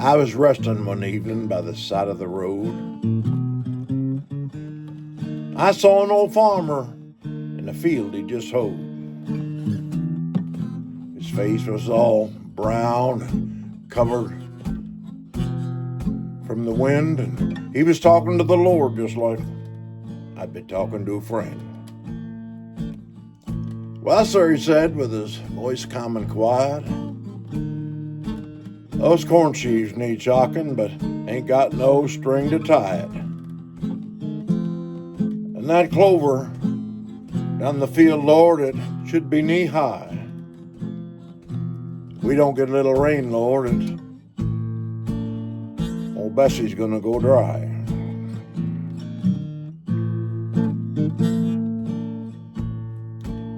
I was resting one evening by the side of the road. I saw an old farmer in the field he just hoed. His face was all brown, covered from the wind, and he was talking to the Lord just like I'd be talking to a friend. "Well, sir," he said with his voice calm and quiet, "those corn sheaves need shocking, but ain't got no string to tie it. And that clover down the field, Lord, it should be knee high. We don't get a little rain, Lord, and old Bessie's gonna go dry."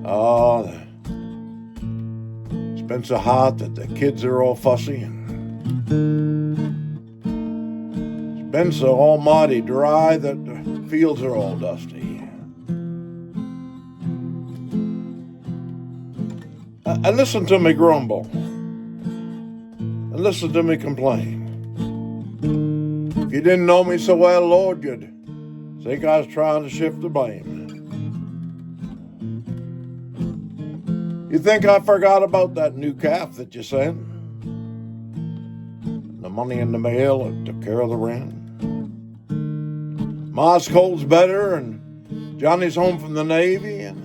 Oh, it's been so hot that the kids are all fussy, and it's been so almighty dry that the fields are all dusty. And listen to me grumble, and listen to me complain. If you didn't know me so well, Lord, you'd think I was trying to shift the blame. You think I forgot about that new calf that you sent? The money in the mail that took care of the rent? Ma's cold's better, and Johnny's home from the Navy, and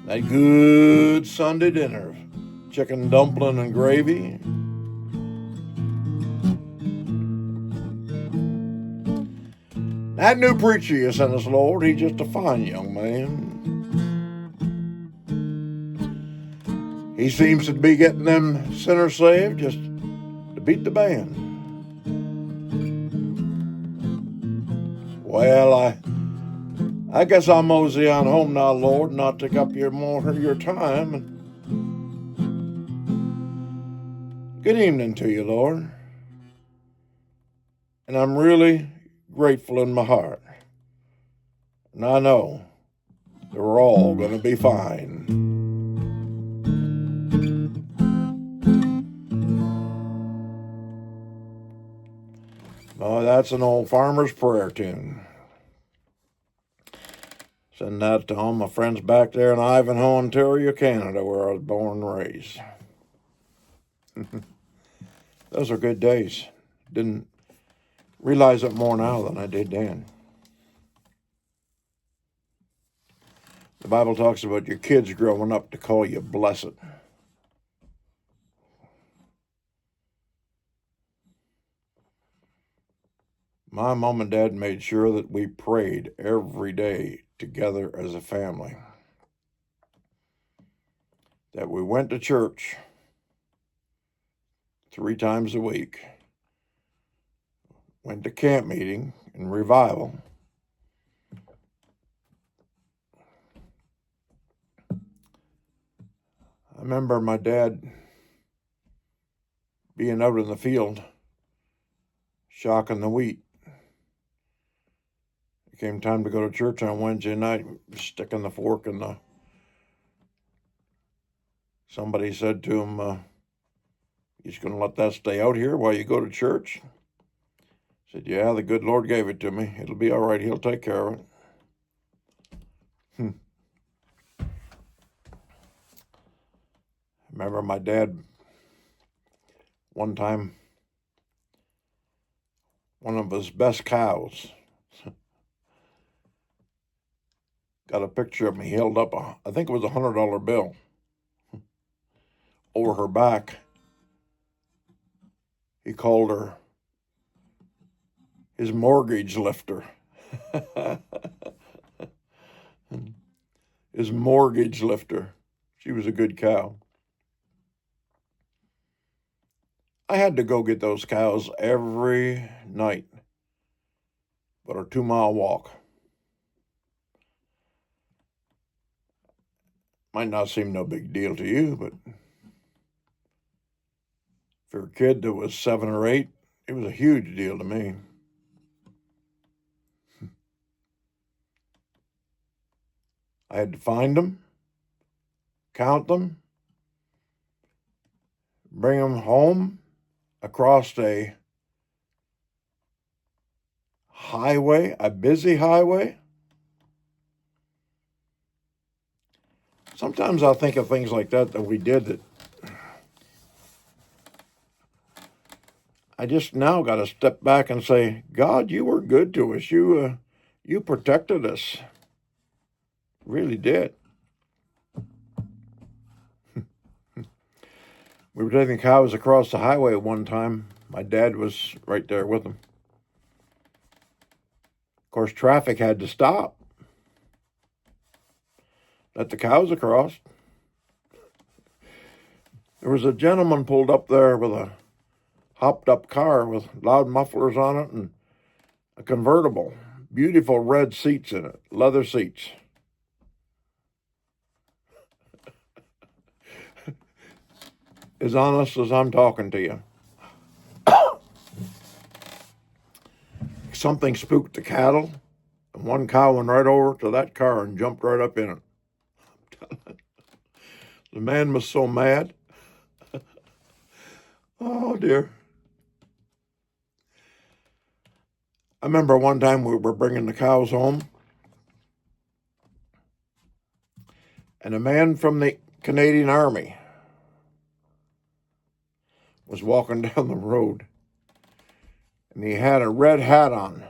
that good Sunday dinner, chicken dumpling and gravy. That new preacher you sent us, Lord, he's just a fine young man. He seems to be getting them sinners saved just to beat the band. Well, I guess I'll mosey on home now, Lord, not take up more of your time. Good evening to you, Lord. And I'm really grateful in my heart. And I know that we're all going to be fine. Oh, that's an old farmer's prayer tune. Send that to all my friends back there in Ivanhoe, Ontario, Canada, where I was born and raised. Those are good days. Didn't realize it more now than I did then. The Bible talks about your kids growing up to call you blessed. My mom and dad made sure that we prayed every day together as a family. That we went to church 3 times a week. Went to camp meeting and revival. I remember my dad being out in the field shocking the wheat. It came time to go to church on Wednesday night, sticking the fork in the... Somebody said to him, "You just going to let that stay out here while you go to church?" I said, "Yeah, the good Lord gave it to me. It'll be all right. He'll take care of it." I remember my dad, one time, one of his best cows, got a picture of me. He held up, I think it was $100 bill over her back. He called her his mortgage lifter. His mortgage lifter. She was a good cow. I had to go get those cows every night, but a 2-mile walk. Might not seem no big deal to you, but for a kid that was 7 or 8, it was a huge deal to me. I had to find them, count them, bring them home, across a highway, a busy highway. Sometimes I think of things like that we did that I just now got to step back and say, God, you were good to us. You protected us. Really did. We were taking cows across the highway one time. My dad was right there with them. Of course, traffic had to stop. Let the cows across. There was a gentleman pulled up there with a hopped up car with loud mufflers on it and a convertible. Beautiful red seats in it, leather seats. As honest as I'm talking to you. Something spooked the cattle, and one cow went right over to that car and jumped right up in it. The man was so mad. Oh, dear. I remember one time we were bringing the cows home, and a man from the Canadian Army was walking down the road, and he had a red hat on,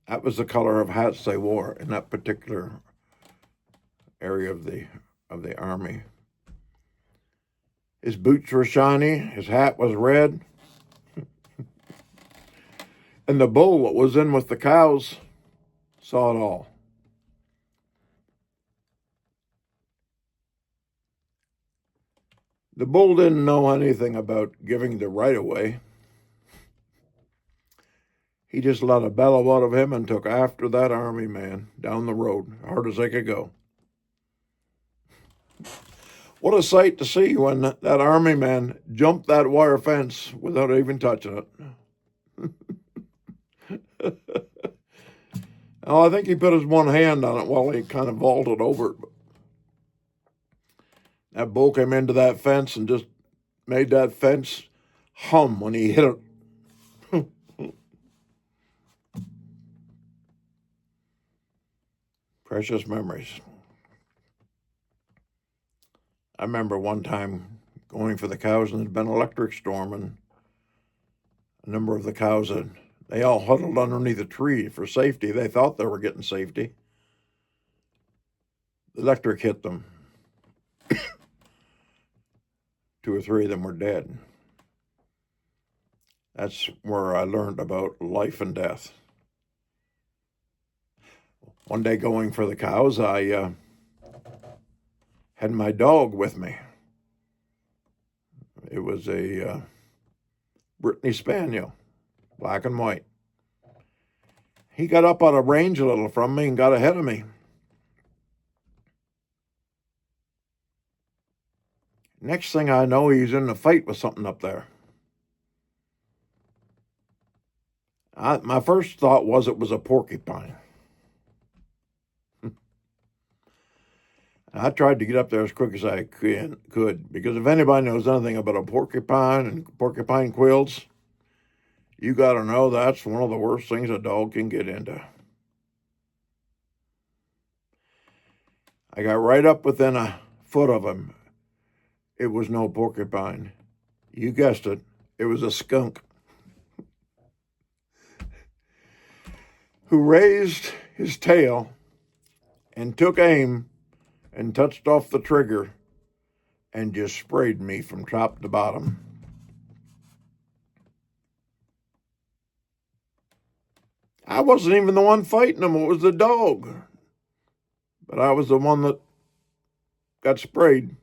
that was the color of hats they wore in that particular area of the Army. His boots were shiny, his hat was red, and the bull that was in with the cows saw it all. The bull didn't know anything about giving the right away. He just let a bellow out of him and took after that army man down the road, hard as they could go. What a sight to see when that army man jumped that wire fence without even touching it. Oh, I think he put his one hand on it while he kind of vaulted over it. That bull came into that fence and just made that fence hum when he hit it. Precious memories. I remember one time going for the cows, and there'd been an electric storm, and a number of the cows, they all huddled underneath a tree for safety. They thought they were getting safety. The electric hit them. 2 or 3 of them were dead. That's where I learned about life and death. One day going for the cows, I had my dog with me. It was a Brittany Spaniel, black and white. He got up out of range a little from me and got ahead of me. Next thing I know, he's in a fight with something up there. My first thought was it was a porcupine. I tried to get up there as quick as I could, because if anybody knows anything about a porcupine and porcupine quills, you got to know that's one of the worst things a dog can get into. I got right up within a foot of him. It was no porcupine. You guessed it. It was a skunk who raised his tail and took aim and touched off the trigger and just sprayed me from top to bottom. I wasn't even the one fighting him. It was the dog. But I was the one that got sprayed.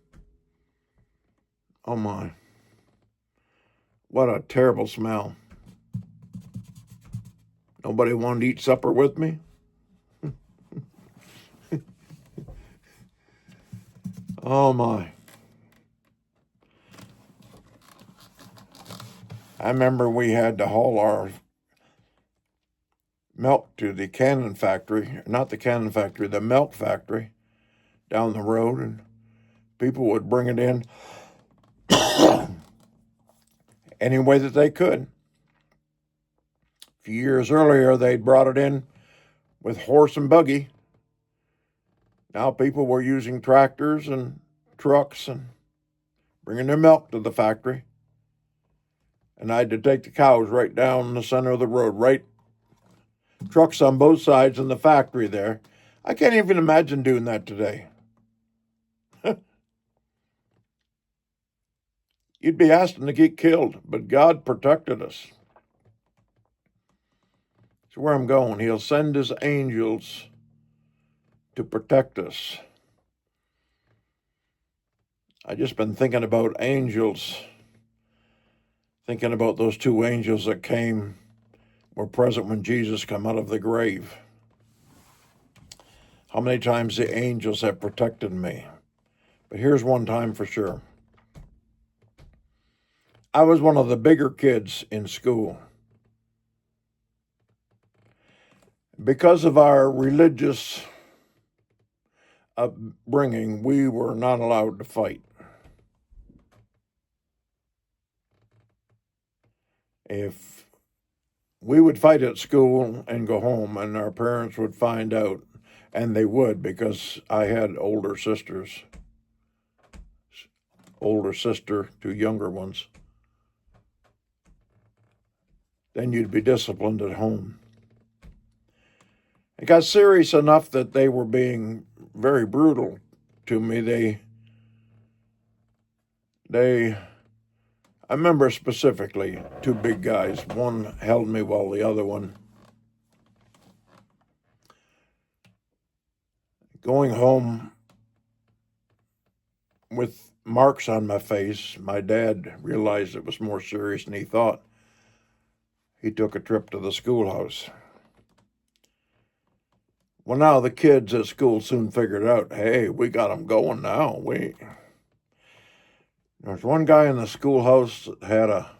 Oh my. What a terrible smell. Nobody wanted to eat supper with me. Oh my. I remember we had to haul our milk to the cannon factory, not the cannon factory, the milk factory down the road, and people would bring it in any way that they could. A few years earlier, they'd brought it in with horse and buggy. Now people were using tractors and trucks and bringing their milk to the factory. And I had to take the cows right down the center of the road, right? Trucks on both sides in the factory there. I can't even imagine doing that today. You'd be asking to get killed, but God protected us. That's where I'm going. He'll send his angels to protect us. I just been thinking about angels, thinking about those two angels that were present when Jesus came out of the grave. How many times the angels have protected me. But here's one time for sure. I was one of the bigger kids in school. Because of our religious upbringing, we were not allowed to fight. If we would fight at school and go home, and our parents would find out, and they would, because I had older sister, two younger ones, then you'd be disciplined at home. It got serious enough that they were being very brutal to me. I remember specifically two big guys. One held me while the other one. Going home with marks on my face, my dad realized it was more serious than he thought. He took a trip to the schoolhouse. Well, now the kids at school soon figured out, hey, we got them going now. There's one guy in the schoolhouse that had a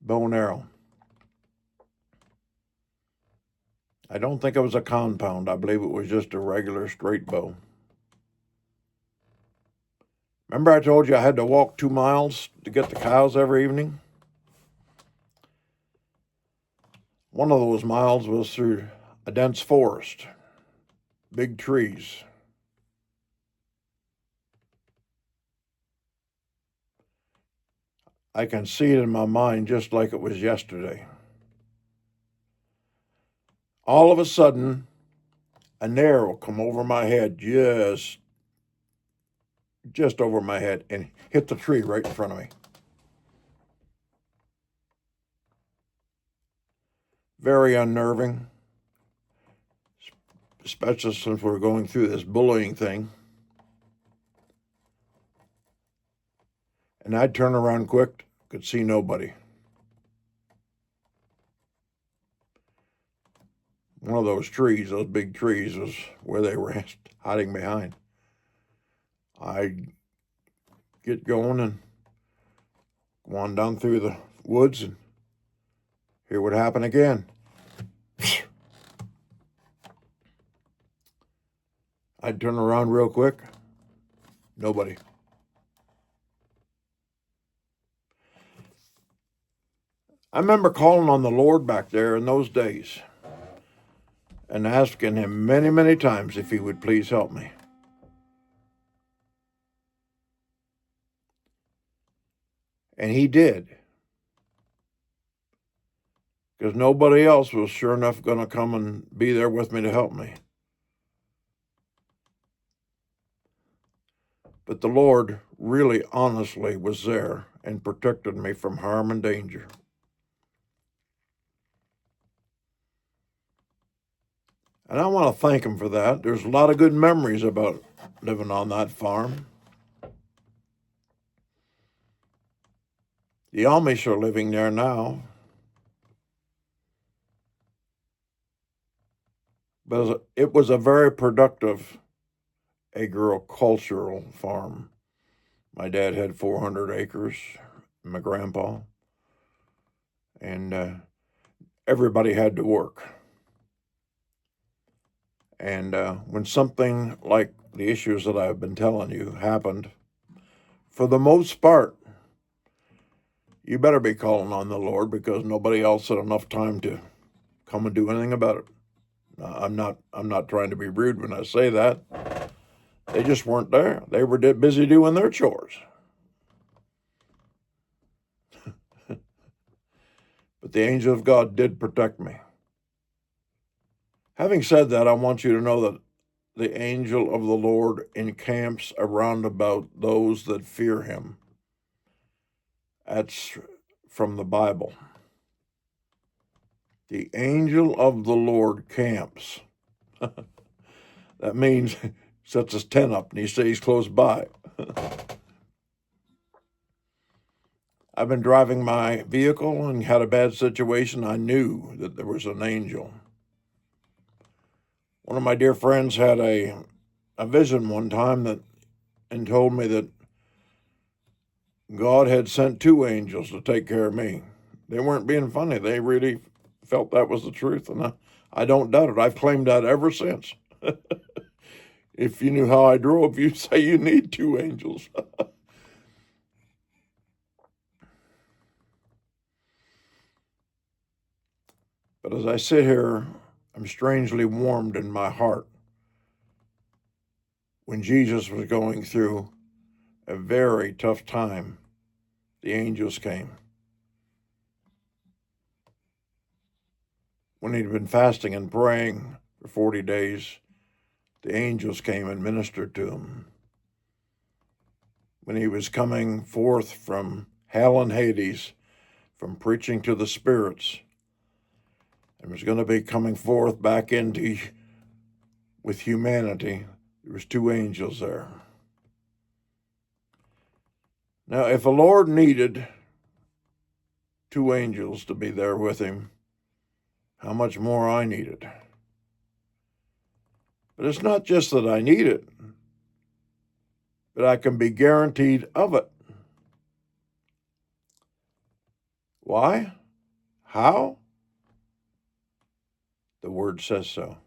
bow and arrow. I don't think it was a compound. I believe it was just a regular straight bow. Remember I told you I had to walk 2 miles to get the cows every evening? One of those miles was through a dense forest, big trees. I can see it in my mind just like it was yesterday. All of a sudden, an arrow come over my head, just over my head, and hit the tree right in front of me. Very unnerving, especially since we're going through this bullying thing. And I'd turn around quick, could see nobody. One of those trees, those big trees, was where they were hiding behind. I'd get going and go on down through the woods, and here would happen again. I'd turn around real quick, nobody. I remember calling on the Lord back there in those days and asking him many, many times if he would please help me. And he did. Because nobody else was sure enough going to come and be there with me to help me. But the Lord really honestly was there and protected me from harm and danger. And I want to thank him for that. There's a lot of good memories about living on that farm. The Amish are living there now. But it was a very productive agricultural farm. My dad had 400 acres, my grandpa, and everybody had to work. And when something like the issues that I've been telling you happened, for the most part, you better be calling on the Lord, because nobody else had enough time to come and do anything about it. I'm not trying to be rude when I say that. They just weren't there. They were busy doing their chores. But the angel of God did protect me. Having said that, I want you to know that the angel of the Lord encamps around about those that fear him. That's from the Bible. The angel of the Lord camps. That means sets his tent up and he stays close by. I've been driving my vehicle and had a bad situation. I knew that there was an angel. One of my dear friends had a vision one time and told me that God had sent 2 angels to take care of me. They weren't being funny. They really felt that was the truth, and I don't doubt it. I've claimed that ever since. If you knew how I drove, you'd say you need 2 angels. But as I sit here, I'm strangely warmed in my heart. When Jesus was going through a very tough time, the angels came. When he'd been fasting and praying for 40 days, the angels came and ministered to him. When he was coming forth from hell and Hades, from preaching to the spirits, and was going to be coming forth back into with humanity, there was 2 angels there. Now, if the Lord needed 2 angels to be there with him, how much more I needed. But it's not just that I need it, but I can be guaranteed of it. Why? How? The Word says so.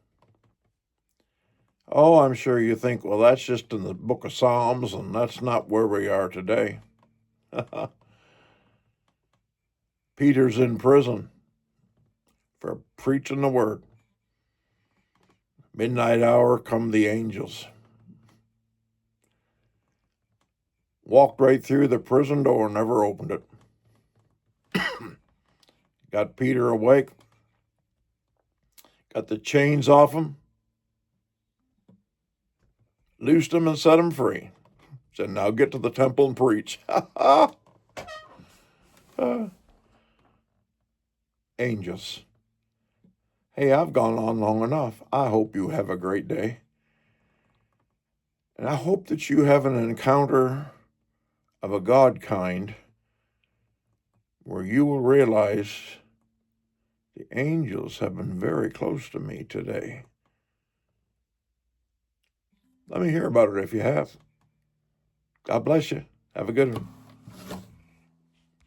Oh, I'm sure you think, well, that's just in the book of Psalms, and that's not where we are today. Peter's in prison for preaching the Word. Midnight hour come the angels. Walked right through the prison door, never opened it. Got Peter awake. Got the chains off him. Loosed him and set him free. Said, now get to the temple and preach. Angels. Hey, I've gone on long enough. I hope you have a great day. And I hope that you have an encounter of a God kind where you will realize the angels have been very close to me today. Let me hear about it if you have. God bless you. Have a good one.